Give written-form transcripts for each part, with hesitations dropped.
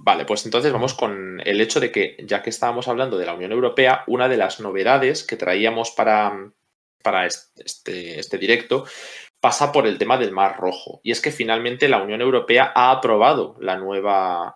Vale, pues entonces vamos con el hecho de que, ya que estábamos hablando de la Unión Europea, una de las novedades que traíamos para este directo pasa por el tema del Mar Rojo. Y es que finalmente la Unión Europea ha aprobado la nueva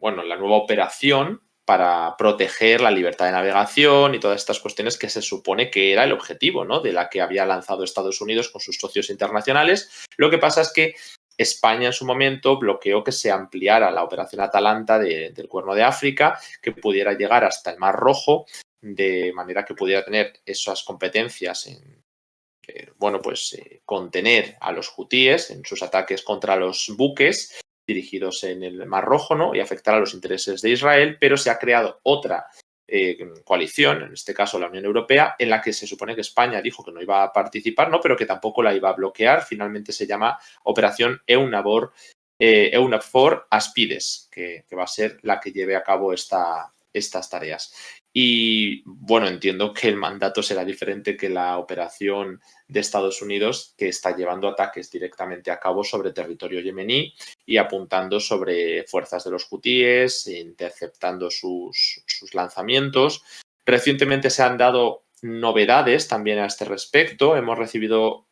operación para proteger la libertad de navegación y todas estas cuestiones que se supone que era el objetivo, ¿no?, de la que había lanzado Estados Unidos con sus socios internacionales. Lo que pasa es que España en su momento bloqueó que se ampliara la operación Atalanta del Cuerno de África, que pudiera llegar hasta el Mar Rojo, de manera que pudiera tener esas competencias en contener a los hutíes en sus ataques contra los buques dirigidos en el Mar Rojo, ¿no?, y afectar a los intereses de Israel, pero se ha creado otra coalición, en este caso la Unión Europea, en la que se supone que España dijo que no iba a participar, ¿no?, pero que tampoco la iba a bloquear. Finalmente se llama Operación EUNAVFOR Aspides, que va a ser la que lleve a cabo estas tareas. Y bueno, entiendo que el mandato será diferente que la operación de Estados Unidos, que está llevando ataques directamente a cabo sobre territorio yemení y apuntando sobre fuerzas de los hutíes, interceptando sus lanzamientos. Recientemente se han dado novedades también a este respecto. Hemos recibido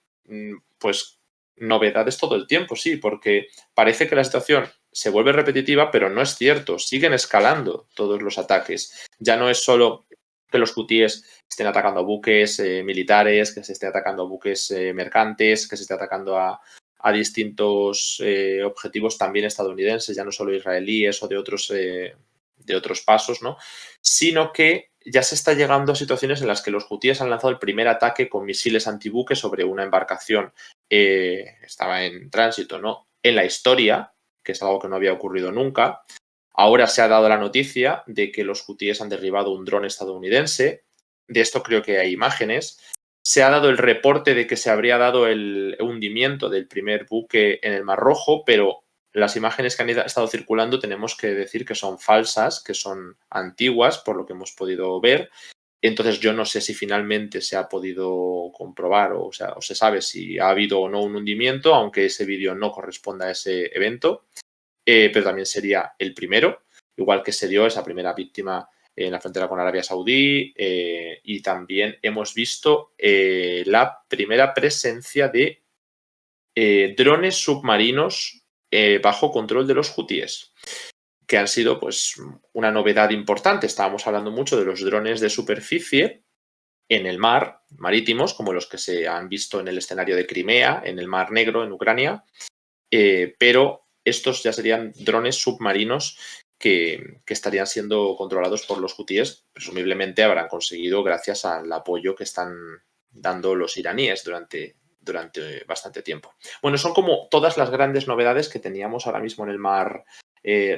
novedades todo el tiempo, sí, porque parece que la situación se vuelve repetitiva, pero no es cierto. Siguen escalando todos los ataques. Ya no es solo que los hutíes estén atacando a buques militares, que se esté atacando a buques mercantes, que se esté atacando a distintos objetivos también estadounidenses, ya no solo israelíes o de otros pasos, ¿no?, sino que ya se está llegando a situaciones en las que los hutíes han lanzado el primer ataque con misiles antibuque sobre una embarcación estaba en tránsito, ¿no?, en la historia, que es algo que no había ocurrido nunca. Ahora se ha dado la noticia de que los hutíes han derribado un dron estadounidense. De esto creo que hay imágenes. Se ha dado el reporte de que se habría dado el hundimiento del primer buque en el Mar Rojo, pero las imágenes que han estado circulando tenemos que decir que son falsas, que son antiguas, por lo que hemos podido ver. Entonces yo no sé si finalmente se ha podido comprobar o se sabe si ha habido o no un hundimiento, aunque ese vídeo no corresponda a ese evento, pero también sería el primero, igual que se dio esa primera víctima en la frontera con Arabia Saudí, y también hemos visto la primera presencia de drones submarinos bajo control de los hutíes, que han sido pues una novedad importante. Estábamos hablando mucho de los drones de superficie en el mar, marítimos, como los que se han visto en el escenario de Crimea, en el Mar Negro, en Ucrania, pero estos ya serían drones submarinos que estarían siendo controlados por los hutíes. Presumiblemente habrán conseguido gracias al apoyo que están dando los iraníes durante bastante tiempo. Bueno, son como todas las grandes novedades que teníamos ahora mismo en el Mar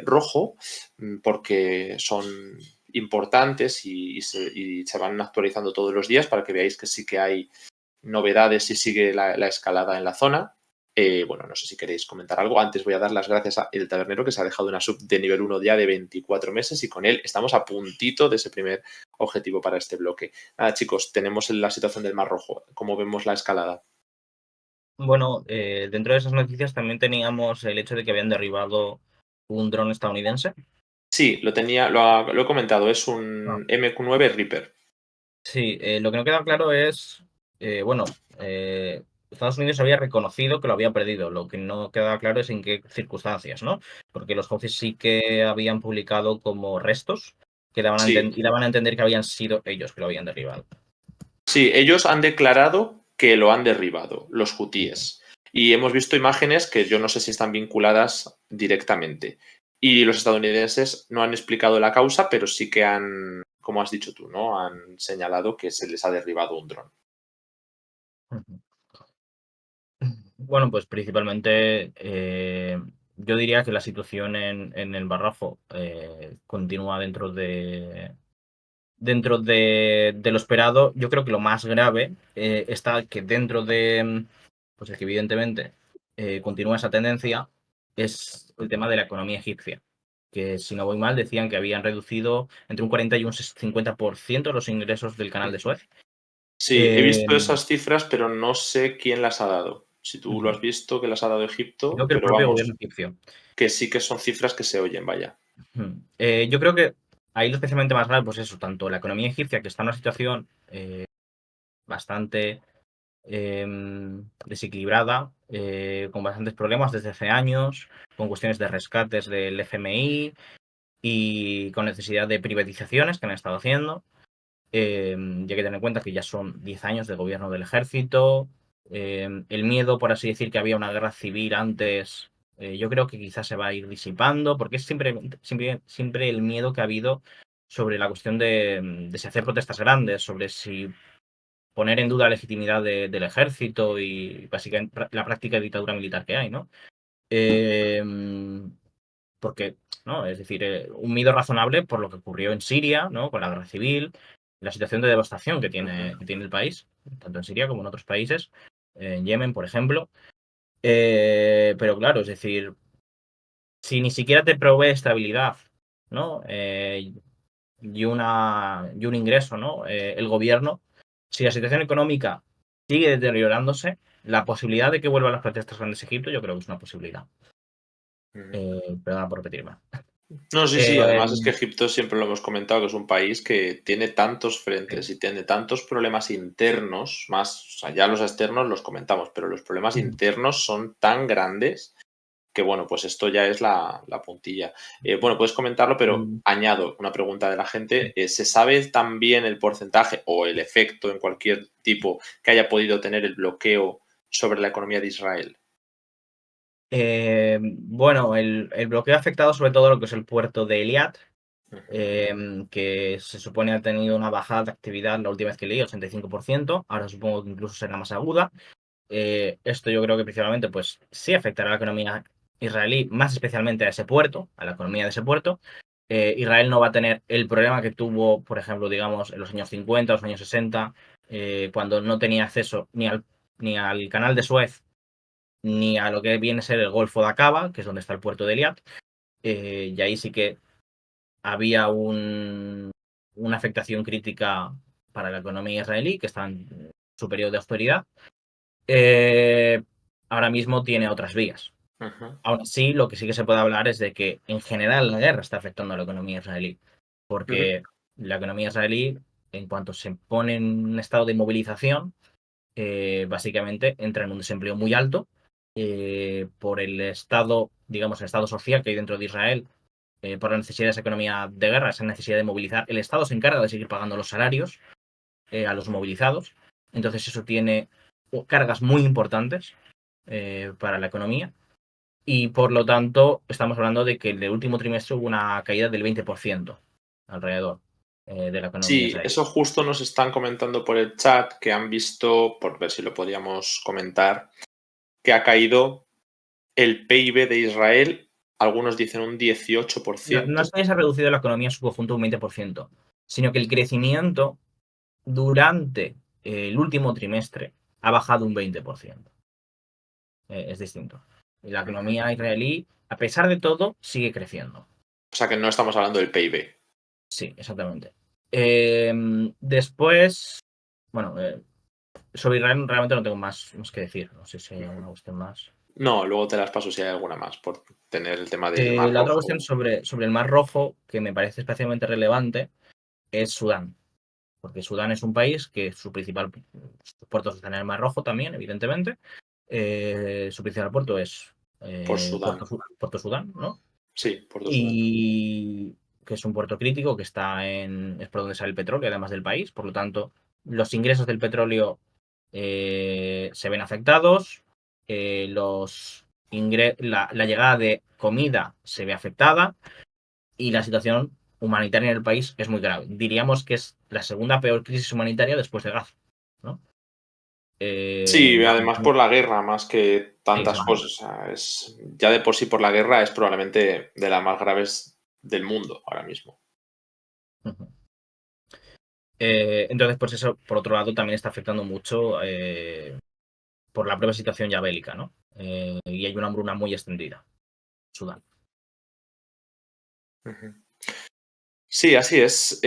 Rojo, porque son importantes y se van actualizando todos los días para que veáis que sí que hay novedades y sigue la escalada en la zona. No sé si queréis comentar algo. Antes voy a dar las gracias a El Tabernero, que se ha dejado una sub de nivel 1 ya de 24 meses y con él estamos a puntito de ese primer objetivo para este bloque. Nada, chicos, tenemos la situación del Mar Rojo. ¿Cómo vemos la escalada? Bueno, dentro de esas noticias también teníamos el hecho de que habían derribado un dron estadounidense. Sí, lo he comentado, es Ah. un MQ-9 Reaper. Sí, lo que no queda claro es, Estados Unidos había reconocido que lo había perdido. Lo que no queda claro es en qué circunstancias, ¿no? Porque los jueces sí que habían publicado como restos que Sí, daban a entender que habían sido ellos que lo habían derribado. sí, ellos han declarado que lo han derribado, los hutíes. Y hemos visto imágenes que yo no sé si están vinculadas directamente. Y los estadounidenses no han explicado la causa, pero sí que han, como has dicho tú, ¿no?, han señalado que se les ha derribado un dron. Ujú. Bueno, pues principalmente yo diría que la situación en el Barrafo continúa dentro de lo esperado. Yo creo que lo más grave está que dentro de, pues es que evidentemente continúa esa tendencia, es el tema de la economía egipcia, que si no voy mal decían que habían reducido entre un 40 y un 50% los ingresos del canal de Suez. Sí, he Eh, visto esas cifras, pero no sé quién las ha dado. Si tú lo has visto, que las ha dado Egipto, Creo que el pero propio gobierno vamos, egipcio. que sí que son cifras que se oyen, vaya. Yo creo que ahí lo especialmente más grave, pues eso, tanto la economía egipcia, que está en una situación bastante desequilibrada, con bastantes problemas desde hace años, con cuestiones de rescates del FMI y con necesidad de privatizaciones que han estado haciendo. Ya que tener en cuenta que ya son 10 años de gobierno del ejército, el miedo, por así decir, que había una guerra civil antes, yo creo que quizás se va a ir disipando, porque es siempre el miedo que ha habido sobre la cuestión de si hacer protestas grandes, sobre si poner en duda la legitimidad del ejército y básicamente la práctica de dictadura militar que hay, ¿no? Eh, porque, ¿no? Es decir, un miedo razonable por lo que ocurrió en Siria, ¿no? Con la guerra civil, la situación de devastación que tiene el país, tanto en Siria como en otros países, en Yemen, por ejemplo. Pero claro, es decir, si ni siquiera te provee estabilidad, ¿no? Y un ingreso, ¿no? El gobierno, si la situación económica sigue deteriorándose, la posibilidad de que vuelvan las protestas grandes a Egipto, yo creo que es una posibilidad. Perdona por repetirme. No, sí, sí, Eh, además es que Egipto siempre lo hemos comentado que es un país que tiene tantos frentes y tiene tantos problemas internos, más, o sea, ya los externos los comentamos, pero los problemas internos son tan grandes que, bueno, pues esto ya es la puntilla. Bueno, puedes comentarlo, pero añado una pregunta de la gente. ¿Se sabe también el porcentaje o el efecto en cualquier tipo que haya podido tener el bloqueo sobre la economía de Israel? Bueno, el bloqueo ha afectado sobre todo lo que es el puerto de Eilat, que se supone ha tenido una bajada de actividad la última vez que leí, 85%. Ahora supongo que incluso será más aguda. Esto yo creo que principalmente pues sí afectará a la economía israelí, más especialmente a ese puerto, a la economía de ese puerto. Israel no va a tener el problema que tuvo, por ejemplo, digamos, en los años 50, los años 60, cuando no tenía acceso ni al canal de Suez, ni a lo que viene a ser el Golfo de Aqaba, que es donde está el puerto de Eilat. Y ahí sí que había una afectación crítica para la economía israelí, que está en su periodo de austeridad. Eh, Ahora mismo tiene otras vías. Ujú, Aún así, lo que sí que se puede hablar es de que en general la guerra está afectando a la economía israelí, ujú. porque la economía israelí, en cuanto se pone en un estado de movilización, básicamente entra en un desempleo muy alto por el estado, digamos, el estado social que hay dentro de Israel, por la necesidad de esa economía de guerra, esa necesidad de movilizar. El Estado se encarga de seguir pagando los salarios a los movilizados, entonces eso tiene cargas muy importantes para la economía y por lo tanto estamos hablando de que en el último trimestre hubo una caída del 20% alrededor de la economía Sí, israelí. eso justo nos están comentando por el chat que han visto, por ver si lo podíamos comentar, que ha caído el PIB de Israel, algunos dicen un No 18%. es que se ha reducido la economía en su conjunto un 20%, sino que el crecimiento durante el último trimestre ha bajado un 20%. Es distinto. Y la Ujú. economía israelí, a pesar de todo, sigue creciendo. O sea que no estamos hablando del PIB. Sí, exactamente. Después, bueno, sobre Israel realmente no tengo más que decir. No sé si hay alguna cuestión más. No, luego te las paso si hay alguna más, por tener el tema del Mar La otra cuestión Rojo. sobre el Mar Rojo, que me parece especialmente relevante, es Sudán. Porque Sudán es un país que sus puertos están en el Mar Rojo también, evidentemente. Su principal puerto es Por Sudán. Puerto Sudán, ¿no? Sí, por Sudán. Y que es un puerto crítico que es por donde sale el petróleo, además del país. Por lo tanto, los ingresos del petróleo se ven afectados, la llegada de comida se ve afectada y la situación humanitaria en el país es muy grave. Diríamos que es la segunda peor crisis humanitaria después de Gaza, ¿no? Sí, La además por la guerra, más que Sí, tantas exactamente. cosas. O sea, ya de por sí por la guerra es probablemente de las más graves del mundo ahora mismo. Ujú. Entonces, pues eso, por otro lado, también está afectando mucho por la propia situación ya bélica, ¿no? Y hay una hambruna muy extendida, Sudán. Ujú. Sí, así es.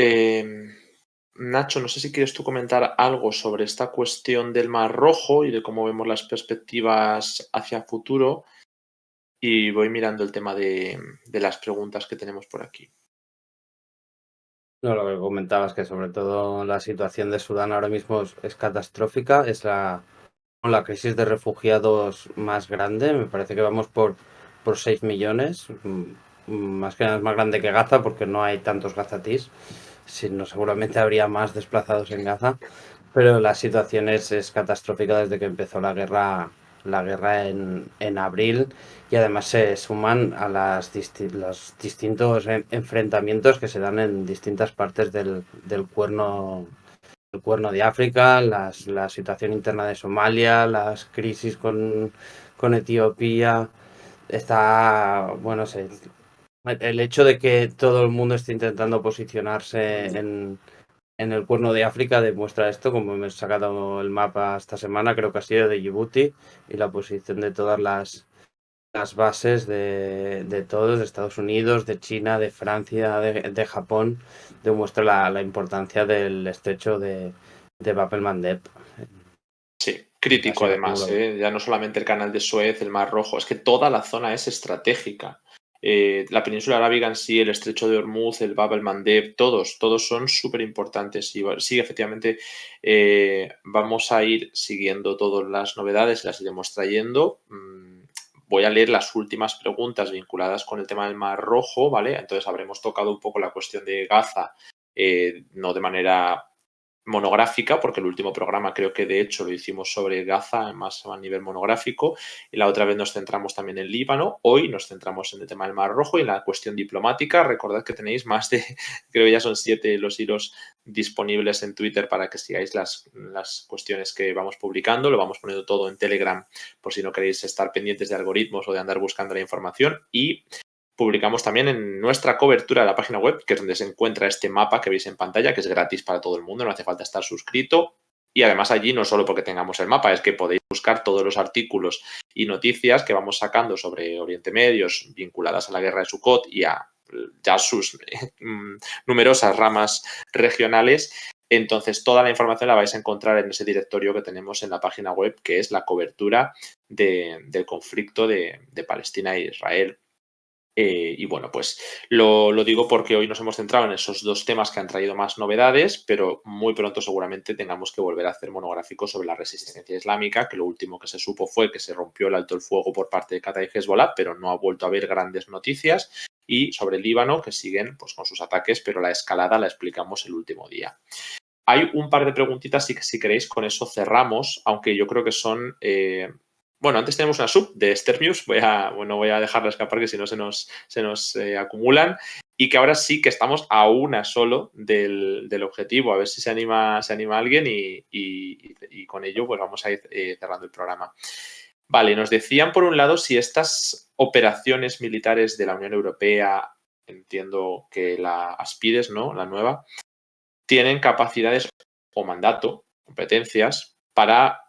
Nacho, no sé si quieres tú comentar algo sobre esta cuestión del Mar Rojo y de cómo vemos las perspectivas hacia futuro. Y voy mirando el tema de las preguntas que tenemos por aquí. No, lo que comentabas, que sobre todo la situación de Sudán ahora mismo es catastrófica, es la crisis de refugiados más grande, me parece que vamos por 6 millones, más que nada es más grande que Gaza porque no hay tantos gazatís, sino seguramente habría más desplazados en Gaza, pero la situación es catastrófica desde que empezó la guerra en abril, y además se suman a los distintos enfrentamientos que se dan en distintas partes del cuerno de África, la situación interna de Somalia, las crisis con Etiopía. Está, bueno, el hecho de que todo el mundo esté intentando posicionarse en el cuerno de África demuestra esto, como hemos sacado el mapa esta semana, creo que ha sido de Djibouti, y la posición de todas las bases de todos, de Estados Unidos, de China, de Francia, de Japón, demuestra la importancia del estrecho de Bab el Mandeb. Sí, crítico Asia además, Acumulado. ya no solamente el canal de Suez, el Mar Rojo, es que toda la zona es estratégica. La península arábiga en sí, el estrecho de Hormuz, el Bab el Mandeb, todos son súper importantes. Y sí, efectivamente, vamos a ir siguiendo todas las novedades, las iremos trayendo. Voy a leer las últimas preguntas vinculadas con el tema del Mar Rojo, ¿vale? Entonces habremos tocado un poco la cuestión de Gaza, no de manera monográfica, porque el último programa creo que de hecho lo hicimos sobre Gaza, más a nivel monográfico, y la otra vez nos centramos también en Líbano. Hoy nos centramos en el tema del Mar Rojo y en la cuestión diplomática. Recordad que tenéis más de, creo que ya son 7 los hilos disponibles en Twitter para que sigáis las cuestiones que vamos publicando. Lo vamos poniendo todo en Telegram por si no queréis estar pendientes de algoritmos o de andar buscando la información. Y publicamos también en nuestra cobertura de la página web, que es donde se encuentra este mapa que veis en pantalla, que es gratis para todo el mundo, no hace falta estar suscrito. Y además allí no solo porque tengamos el mapa, es que podéis buscar todos los artículos y noticias que vamos sacando sobre Oriente Medio vinculadas a la guerra de Sukkot y a ya sus numerosas ramas regionales. Entonces, toda la información la vais a encontrar en ese directorio que tenemos en la página web, que es la cobertura del conflicto de Palestina e Israel. Y bueno, pues lo digo porque hoy nos hemos centrado en esos dos temas que han traído más novedades, pero muy pronto seguramente tengamos que volver a hacer monográficos sobre la resistencia islámica, que lo último que se supo fue que se rompió el alto el fuego por parte de Qatar y Hezbollah, pero no ha vuelto a haber grandes noticias, y sobre el Líbano, que siguen pues con sus ataques, pero la escalada la explicamos el último día. Hay un par de preguntitas y que si queréis con eso cerramos, aunque yo creo que son... bueno, antes tenemos una sub de Esther News, voy a dejarla escapar que si no se nos acumulan, y que ahora sí que estamos a una solo del objetivo, a ver si se anima alguien y con ello pues vamos a ir cerrando el programa. Vale, nos decían por un lado si estas operaciones militares de la Unión Europea, entiendo que la Aspides, ¿no? La nueva, tienen capacidades o mandato, competencias para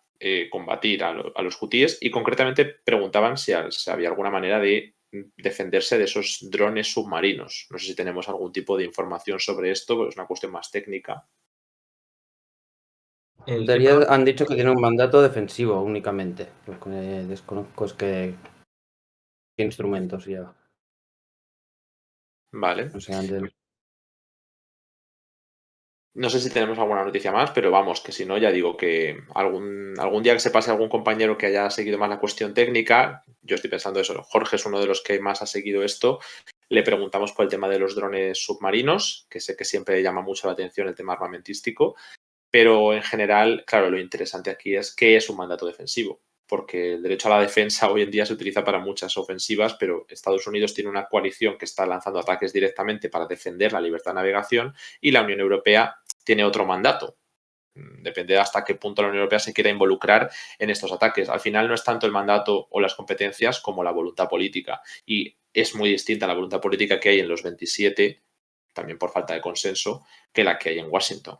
combatir a los hutíes, y concretamente preguntaban si había alguna manera de defenderse de esos drones submarinos. No sé si tenemos algún tipo de información sobre esto, pero es una cuestión más técnica. En teoría han dicho que tiene un mandato defensivo únicamente. Lo que desconozco es qué instrumentos lleva. Vale. O sea, No sé si tenemos alguna noticia más, pero vamos, que si no, ya digo que algún día que se pase algún compañero que haya seguido más la cuestión técnica, yo estoy pensando eso, Jorge es uno de los que más ha seguido esto, le preguntamos por el tema de los drones submarinos, que sé que siempre llama mucho la atención el tema armamentístico, pero en general, claro, lo interesante aquí es qué es un mandato defensivo, porque el derecho a la defensa hoy en día se utiliza para muchas ofensivas, pero Estados Unidos tiene una coalición que está lanzando ataques directamente para defender la libertad de navegación, y la Unión Europea tiene otro mandato. Depende de hasta qué punto la Unión Europea se quiera involucrar en estos ataques. Al final no es tanto el mandato o las competencias como la voluntad política. Y es muy distinta la voluntad política que hay en los 27, también por falta de consenso, que la que hay en Washington.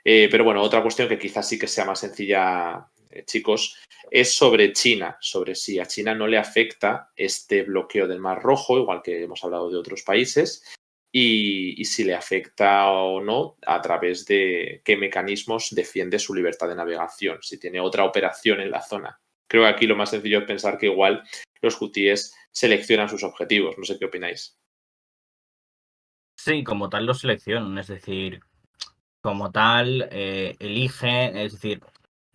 Pero bueno, otra cuestión que quizás sí que sea más sencilla, chicos, es sobre China, sobre si a China no le afecta este bloqueo del Mar Rojo, igual que hemos hablado de otros países, y si le afecta o no a través de qué mecanismos defiende su libertad de navegación, si tiene otra operación en la zona. Creo que aquí lo más sencillo es pensar que igual los hutíes seleccionan sus objetivos. No sé qué opináis. Sí, como tal lo seleccionan, es decir, como tal eligen, es decir,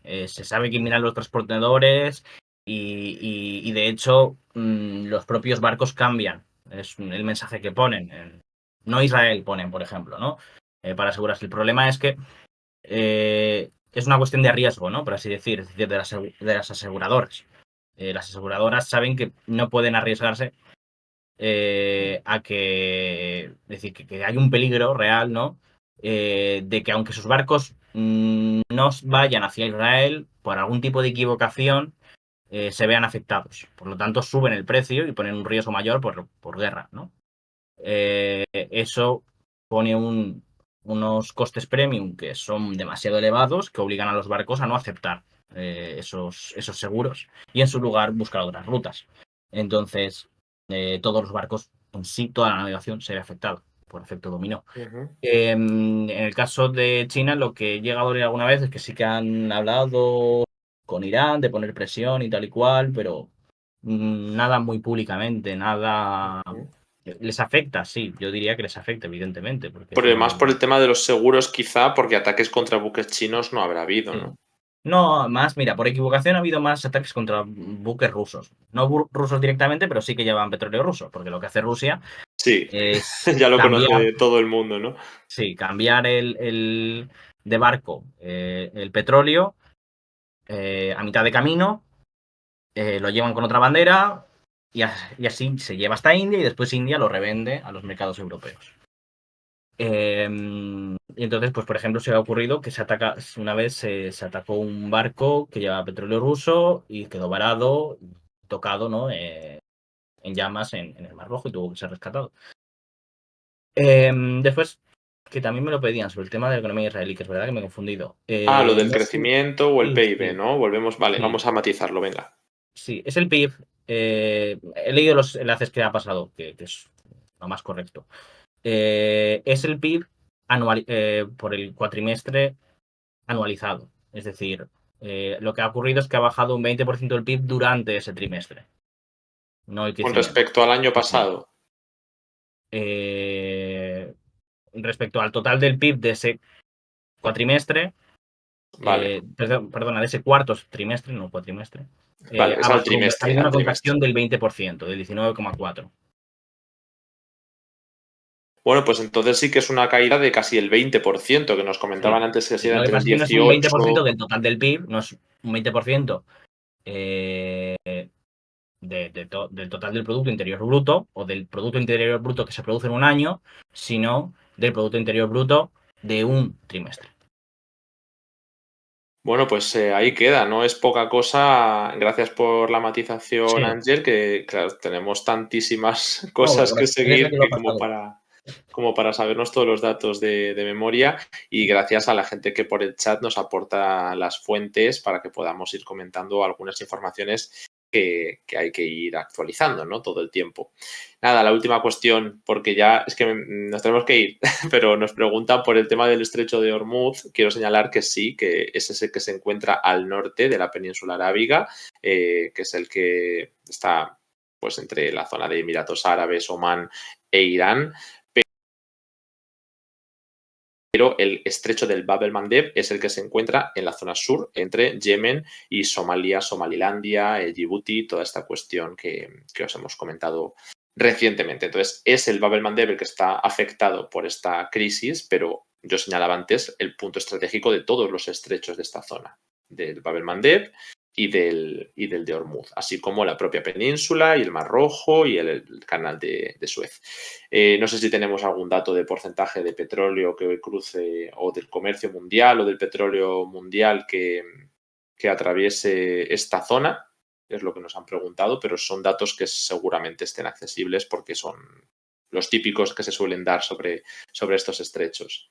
se sabe quién miran los transportadores y de hecho los propios barcos cambian, es el mensaje que ponen. No Israel ponen, por ejemplo, ¿no? Para asegurarse. El problema es que es una cuestión de riesgo, ¿no? Por así decir, es decir, de las aseguradoras. Las aseguradoras saben que no pueden arriesgarse a que, es decir, que hay un peligro real, ¿no? De que aunque sus barcos no vayan hacia Israel, por algún tipo de equivocación, se vean afectados. Por lo tanto, suben el precio y ponen un riesgo mayor por guerra, ¿no? Eso pone unos costes premium que son demasiado elevados, que obligan a los barcos a no aceptar esos seguros y en su lugar buscar otras rutas. Entonces, todos los barcos en sí, toda la navegación se ve afectada por efecto dominó. En el caso de China, lo que he llegado a leer alguna vez es que sí que han hablado con Irán de poner presión y tal y cual, pero nada muy públicamente, nada. Les afecta, sí, yo diría que les afecta, evidentemente. Porque Por más por el tema de los seguros, quizá, porque ataques contra buques chinos no habrá habido, sí. ¿no? No, más, mira, por equivocación ha habido más ataques contra buques rusos. No rusos directamente, pero sí que llevan petróleo ruso, porque lo que hace Rusia Sí, es ya lo cambiar, conoce todo el mundo, ¿no? sí, cambiar de barco el petróleo a mitad de camino, lo llevan con otra bandera y así se lleva hasta India y después India lo revende a los mercados europeos. Y entonces, pues por ejemplo, se ha ocurrido que una vez se atacó un barco que llevaba petróleo ruso y quedó varado, tocado, ¿no? En llamas en el Mar Rojo y tuvo que ser rescatado. Después, que también me lo pedían sobre el tema de la economía israelí, que es verdad que me he confundido. Lo del No sé- crecimiento o el sí, PIB, sí, ¿no? Volvemos, vale, sí, vamos a matizarlo, venga. sí, es el PIB. He leído los enlaces que ha pasado, que es lo más correcto. Es el PIB anual, por el cuatrimestre anualizado. Es decir, lo que ha ocurrido es que ha bajado un 20% del PIB durante ese trimestre, no el Con crecimiento. respecto al año Es decir, pasado. respecto al total del PIB de ese cuatrimestre, Vale, perdona, de ese cuarto trimestre, no cuatrimestre, vale, es ha al bajado, ha trimestre, habido al una trimestre. contracción del 20%, del 19,4%. Bueno, pues entonces sí que es una caída de casi el 20%, que nos comentaban Sí. antes que Sí, era lo que entre pasa el es que no es un 20% 18. del total del PIB, no es un 20% del total del Producto Interior Bruto o del Producto Interior Bruto que se produce en un año, sino del Producto Interior Bruto de un trimestre. Bueno, pues ahí queda, no es poca cosa. Gracias por la matización, Sí, Ángel, que claro, tenemos tantísimas no, cosas que gracias a seguir que lo ha que pasado. como para sabernos todos los datos de memoria, y gracias a la gente que por el chat nos aporta las fuentes para que podamos ir comentando algunas informaciones que hay que ir actualizando, ¿no? Todo el tiempo. Nada, la última cuestión, porque ya es que nos tenemos que ir, pero nos preguntan por el tema del estrecho de Hormuz. Quiero señalar que sí, que es ese que se encuentra al norte de la península arábiga, que es el que está pues entre la zona de Emiratos Árabes, Omán e Irán. Pero el estrecho del Bab el-Mandeb es el que se encuentra en la zona sur, entre Yemen y Somalia, Somalilandia, Djibouti, toda esta cuestión que os hemos comentado recientemente. Entonces, es el Bab el-Mandeb el que está afectado por esta crisis, pero yo señalaba antes el punto estratégico de todos los estrechos de esta zona, del Bab el-Mandeb y del de Hormuz, así como la propia península y el Mar Rojo y el canal de Suez. No sé si tenemos algún dato de porcentaje de petróleo que cruce o del comercio mundial o del petróleo mundial que atraviese esta zona, es lo que nos han preguntado, pero son datos que seguramente estén accesibles porque son los típicos que se suelen dar sobre estos estrechos.